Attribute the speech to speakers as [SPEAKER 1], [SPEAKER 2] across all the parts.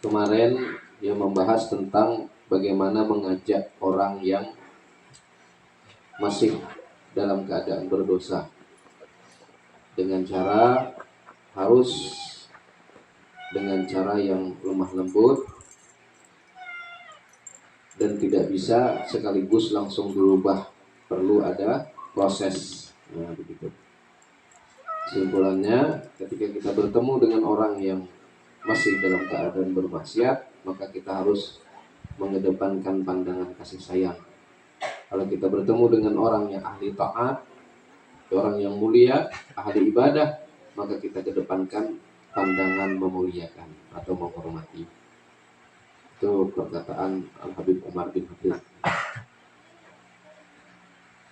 [SPEAKER 1] kemarin yang membahas tentang bagaimana mengajak orang yang masih dalam keadaan berdosa dengan cara harus dengan cara yang lemah lembut dan tidak bisa sekaligus langsung berubah, perlu ada proses. Nah, begitu. Kesimpulannya, ketika kita bertemu dengan orang yang masih dalam keadaan bermaksiat, maka kita harus mengedepankan pandangan kasih sayang. Kalau kita bertemu dengan orang yang ahli taat, orang yang mulia, ahli ibadah, maka kita kedepankan pandangan memuliakan atau menghormati. Itu perkataan Al-Habib Umar bin Habib.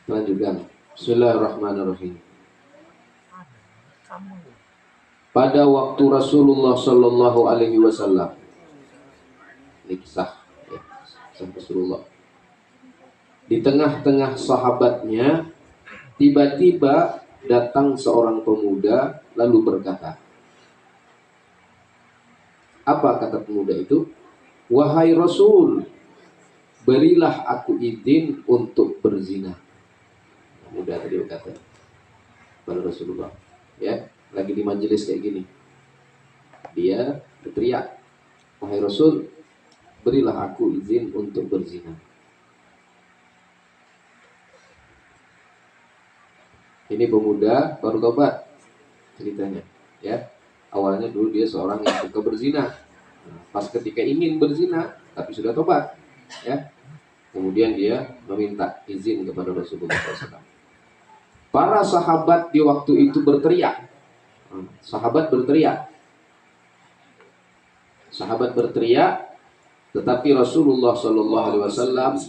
[SPEAKER 1] Lanjutkan. Bismillahirrahmanirrahim. Pada waktu Rasulullah Shallallahu Alaihi Wasallam, ini kisah Rasulullah. Di tengah-tengah sahabatnya, tiba-tiba datang seorang pemuda lalu berkata, apa kata pemuda itu? Wahai Rasul, berilah aku izin untuk berzina. Pemuda tadi berkata pada Rasulullah, ya, lagi di majelis kayak gini, dia berteriak, wahai Rasul, berilah aku izin untuk berzina. Ini pemuda baru tobat ceritanya, ya. Awalnya dulu dia seorang yang suka berzina. Pas ketika ingin berzina, tapi sudah tobat, ya. Kemudian dia meminta izin kepada Rasulullah SAW. Para sahabat di waktu itu berteriak. Sahabat berteriak, tetapi Rasulullah SAW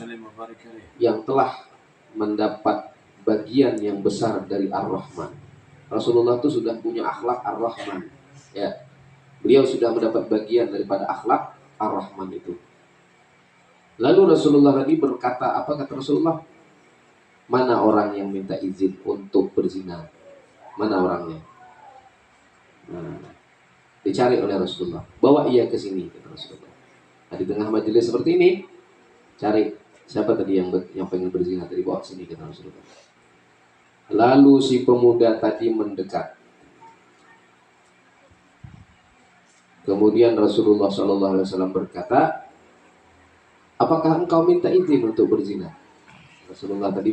[SPEAKER 1] yang telah mendapat bagian yang besar dari Ar-Rahman. Rasulullah itu sudah punya akhlak Ar-Rahman, ya. Beliau sudah mendapat bagian daripada akhlak Ar-Rahman itu. Lalu Rasulullah tadi berkata, apa kata Rasulullah? Mana orang yang minta izin untuk berzina? Mana orangnya? Nah, dicari oleh Rasulullah. Bawa ia ke sini, kata Rasulullah. Nah, di tengah majelis seperti ini, cari siapa tadi yang pengen berzina tadi, bawa sini, kata Rasulullah. Lalu si pemuda tadi mendekat. Kemudian Rasulullah SAW berkata, apakah engkau minta izin untuk berzina? Rasulullah tadi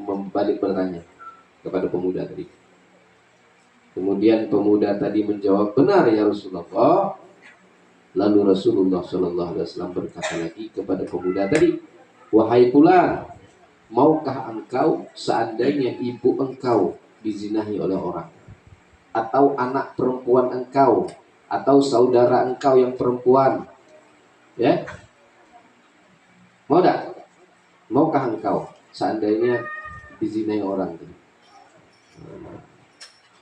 [SPEAKER 1] membalik bertanya kepada pemuda tadi. Kemudian pemuda tadi menjawab, benar ya Rasulullah. Lalu Rasulullah SAW berkata lagi kepada pemuda tadi, wahai fulan, maukah engkau seandainya ibu engkau dizinahi oleh orang, atau anak perempuan engkau, atau saudara engkau yang perempuan, ya, mau tak? Maukah engkau seandainya dizinai orang itu?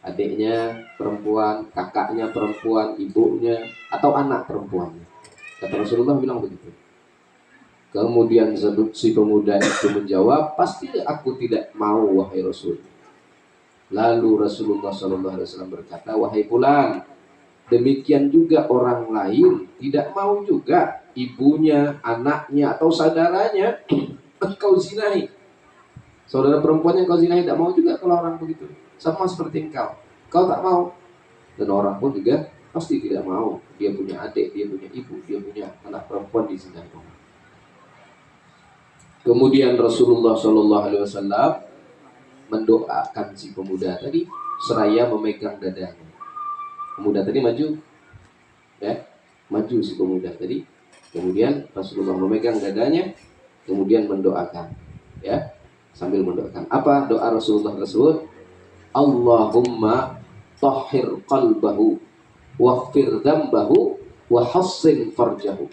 [SPEAKER 1] Adiknya perempuan, kakaknya perempuan, ibunya, atau anak perempuannya. Kata Rasulullah bilang begitu. Kemudian si pemuda itu menjawab, pasti aku tidak mau wahai Rasul. Lalu Rasulullah SAW berkata, wahai fulan, demikian juga orang lain tidak mau juga ibunya, anaknya, atau saudaranya engkau zinahi. Saudara perempuannya engkau zinahi tidak mau juga kalau orang begitu. Sama seperti engkau tak mau. Dan orang pun juga pasti tidak mau. Dia punya adik, dia punya ibu, dia punya anak perempuan dizinahi. Kemudian Rasulullah SAW mendoakan si pemuda tadi seraya memegang dadanya. Pemuda tadi maju, ya, maju si pemuda tadi. Kemudian Rasulullah memegang dadanya, kemudian mendoakan, ya, sambil mendoakan. Apa doa Rasulullah tersebut? Allahumma tahhir qalbahu waghfir dzambahu wa hassin farjahu.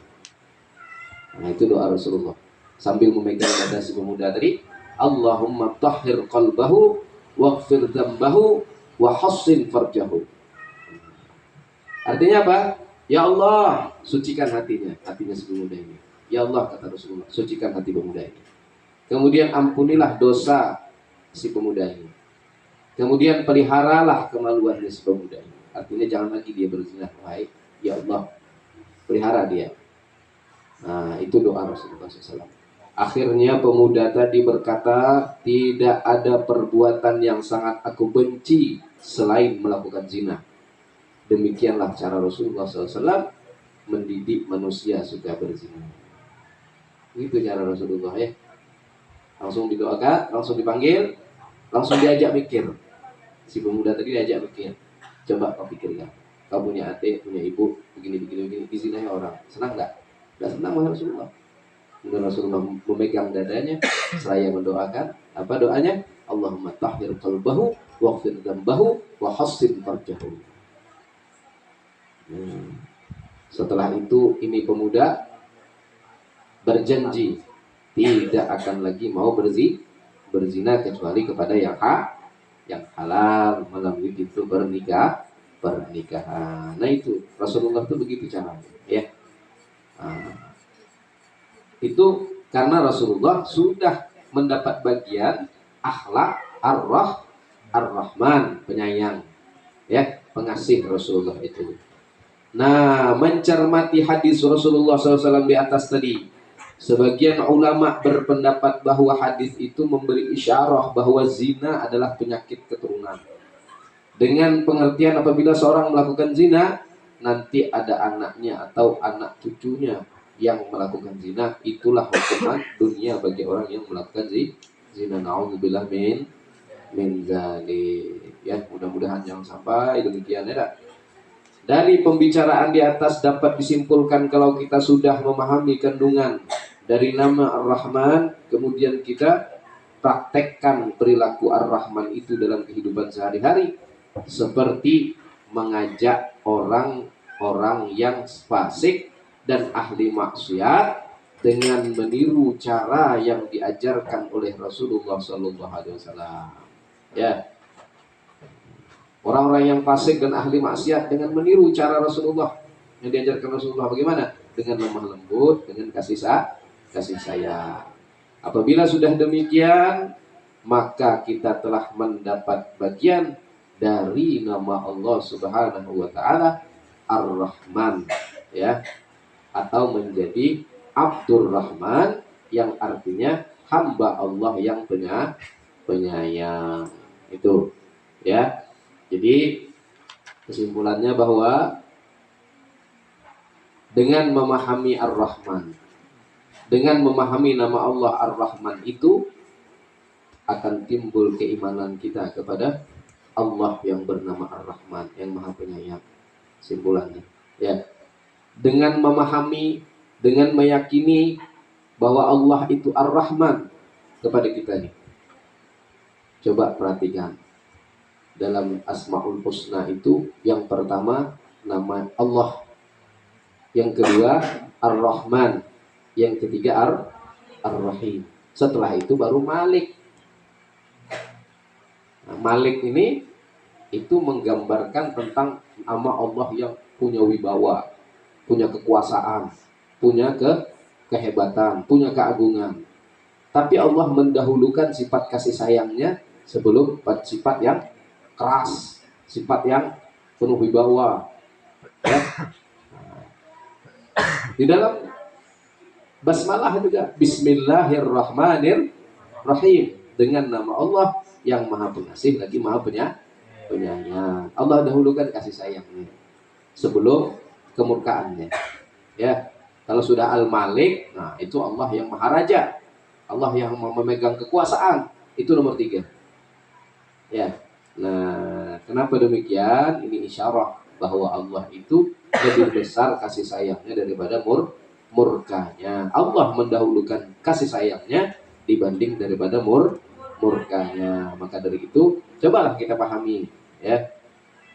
[SPEAKER 1] Nah, itu doa Rasulullah sambil memegang dada si pemuda tadi. Allahumma tahhir qalbahu waghfir dzambahu wa hassin farjahu. Artinya apa? Ya Allah, sucikan hatinya si pemuda ini. Ya Allah, kata Rasulullah, sucikan hati pemuda ini. Kemudian ampunilah dosa si pemuda ini. Kemudian peliharalah kemaluan si pemuda ini. Artinya jangan lagi dia berzina. Wahai ya Allah, pelihara dia. Nah, itu doa Rasulullah SAW. Akhirnya pemuda tadi berkata, tidak ada perbuatan yang sangat aku benci selain melakukan zina. Demikianlah cara Rasulullah SAW mendidik manusia supaya berzina. Itu cara Rasulullah ya. Langsung didoakan, langsung dipanggil, langsung diajak mikir. Si pemuda tadi diajak mikir. Coba kau pikirkan. Kau punya adik, punya ibu, begini, dizinai orang. Senang nggak? Nggak senang wahai Rasulullah. Kemudian Rasulullah memegang dadanya, seraya mendoakan. Apa doanya? Allahumma tahhir qalbahu, waghfir dzambahu, wa hassin farjahu. Setelah itu ini pemuda berjanji tidak akan lagi mau berzina kecuali kepada yang halal melalui pintu pernikahan. Nah itu Rasulullah itu begitu caranya ya. Itu karena Rasulullah sudah mendapat bagian akhlak ar-Rahman, penyayang ya, pengasih Rasulullah itu. Nah, mencermati hadis Rasulullah SAW di atas tadi, sebagian ulama berpendapat bahwa hadis itu memberi isyarah bahwa zina adalah penyakit keturunan. Dengan pengertian apabila seorang melakukan zina, nanti ada anaknya atau anak cucunya yang melakukan zina, itulah hukuman dunia bagi orang yang melakukan zina. Na'udzubillah min dzalik. Ya, mudah-mudahan jangan sampai demikian ya. Dari pembicaraan di atas dapat disimpulkan kalau kita sudah memahami kandungan dari nama Ar-Rahman, kemudian kita praktekkan perilaku Ar-Rahman itu dalam kehidupan sehari-hari, seperti mengajak orang-orang yang fasik dan ahli maksiat dengan meniru cara yang diajarkan oleh Rasulullah SAW. Ya, orang-orang yang fasik dan ahli maksiat dengan meniru cara Rasulullah yang diajarkan Rasulullah bagaimana? Dengan lemah lembut, dengan kasih sayang. Apabila sudah demikian, maka kita telah mendapat bagian dari nama Allah Subhanahu wa taala Ar-Rahman ya, atau menjadi Abdurrahman yang artinya hamba Allah yang penyayang. Itu ya. Jadi kesimpulannya bahwa dengan memahami Ar-Rahman, dengan memahami nama Allah Ar-Rahman itu akan timbul keimanan kita kepada Allah yang bernama Ar-Rahman, yang Maha Penyayang. Simpulannya ya, dengan memahami, dengan meyakini bahwa Allah itu Ar-Rahman kepada kita nih. Coba perhatikan, dalam Asmaul Husna itu yang pertama nama Allah, yang kedua Ar-Rahman, yang ketiga Ar-Rahim. Setelah itu baru Malik. Nah, Malik ini itu menggambarkan tentang nama Allah yang punya wibawa, punya kekuasaan, punya kehebatan, punya keagungan. Tapi Allah mendahulukan sifat kasih sayangnya sebelum sifat yang keras, sifat yang penuh wibawa. Ya. Di dalam basmalah juga Bismillahirrahmanirrahim, dengan nama Allah yang Maha Pengasih lagi Maha Penyayang. Allah dahulukan kasih sayangnya sebelum kemurkaannya. Ya, kalau sudah Al-Malik, nah itu Allah yang Maharaja, Allah yang memegang kekuasaan, itu nomor 3. Ya, nah kenapa demikian? Ini isyarah bahwa Allah itu lebih besar kasih sayangnya daripada murkanya. Allah mendahulukan kasih sayangnya dibanding daripada murkanya. Maka dari itu, cobalah kita pahami, ya.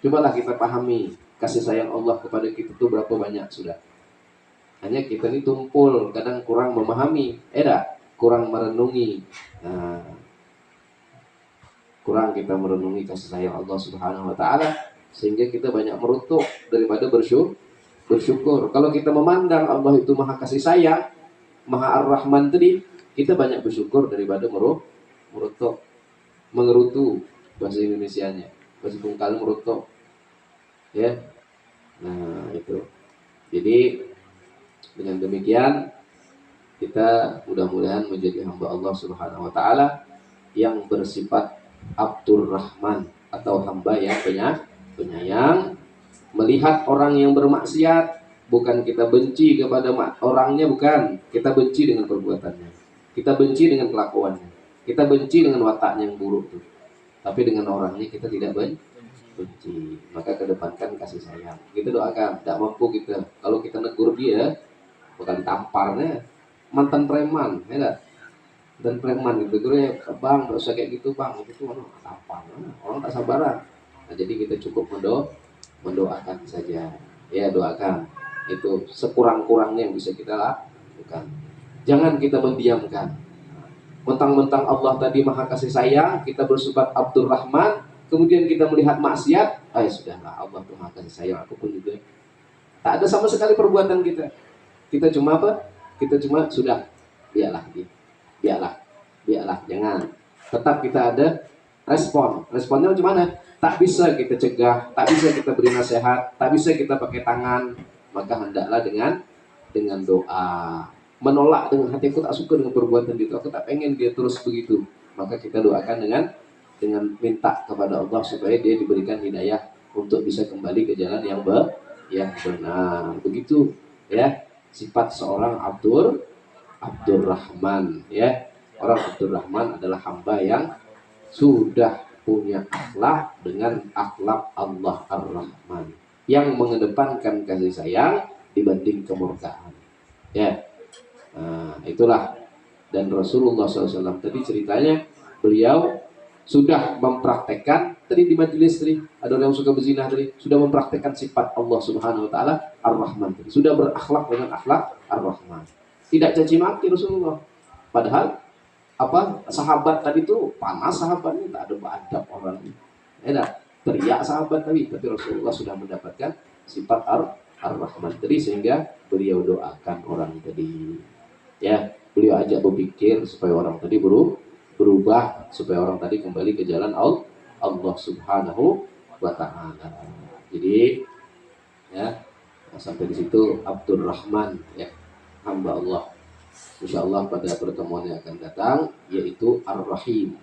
[SPEAKER 1] Cobalah kita pahami kasih sayang Allah kepada kita itu berapa banyak sudah. Hanya kita ini tumpul, kadang kurang memahami, kurang merenungi. Nah, kurang kita merenungi kasih sayang Allah Subhanahu wa taala, sehingga kita banyak merutuk daripada bersyukur. Kalau kita memandang Allah itu Maha kasih sayang, Maha Ar-Rahman tadi, kita banyak bersyukur daripada merutuk, mengerutu bahasa Indonesianya, bahasa Bungkal merutuk. Ya. Nah, itu. Jadi Dengan demikian kita mudah-mudahan menjadi hamba Allah Subhanahu wa taala yang bersifat Abdurrahman atau hamba yang penyayang. Melihat orang yang bermaksiat, bukan kita benci kepada orangnya, bukan, kita benci dengan perbuatannya, kita benci dengan kelakuannya, kita benci dengan wataknya yang buruk tuh. Tapi dengan orangnya kita tidak benci. Maka kedepankan kasih sayang. Kita doakan. Tidak mampu kita, kalau kita negur dia, bukan tamparnya mantan preman, ya enggak? Dan preman gitu, bang, nggak usah kayak gitu bang, itu apa? Orang tak sabaran. Nah, jadi kita cukup mendoakan saja. Ya, doakan. Itu sekurang-kurangnya yang bisa kita lakukan. Jangan kita mendiamkan. Mentang-mentang Allah tadi maha kasih sayang, kita bersifat Abdurrahman, kemudian kita melihat maksiat, sudahlah, Allah tuh maha kasih sayang, aku pun juga. Tak ada sama sekali perbuatan kita. Kita cuma apa? Kita cuma sudah, biarlah, jangan. Tetap kita ada respon. Responnya bagaimana? Tak bisa kita cegah, tak bisa kita beri nasihat, tak bisa kita pakai tangan. Maka hendaklah dengan doa. Menolak dengan hati, aku tak suka dengan perbuatan itu, aku tak pengen dia terus begitu. Maka kita doakan dengan minta kepada Allah supaya dia diberikan hidayah untuk bisa kembali ke jalan yang benar. Begitu ya sifat seorang Abdurrahman ya. Orang Abdurrahman adalah hamba yang sudah punya akhlak dengan akhlak Allah Ar-Rahman, yang mengedepankan kasih sayang dibanding kemurkaan. Ya, itulah. Dan Rasulullah SAW tadi ceritanya, beliau sudah mempraktekkan tadi di majelis tadi, ada orang yang suka berzina tadi, sudah mempraktekkan sifat Allah Subhanahu Wa Taala Ar-Rahman tadi, sudah berakhlak dengan akhlak Ar-Rahman, tidak caci maki Rasulullah. Padahal sahabat tadi tuh panas, sahabatnya tak ada adab orangnya, teriak sahabat tadi, tapi Rasulullah sudah mendapatkan sifat Ar-Rahman tadi, sehingga beliau doakan orang tadi ya, beliau ajak berpikir supaya orang tadi berubah, supaya orang tadi kembali ke jalan Allah Subhanahu wa taala. Jadi ya, sampai di situ Abdurrahman ya, hamba Allah. Insyaallah pada pertemuan yang akan datang yaitu Ar-Rahim,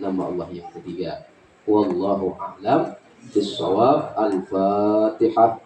[SPEAKER 1] nama Allah yang ketiga. Wallahu a'lam bissawab. Al-Fatihah.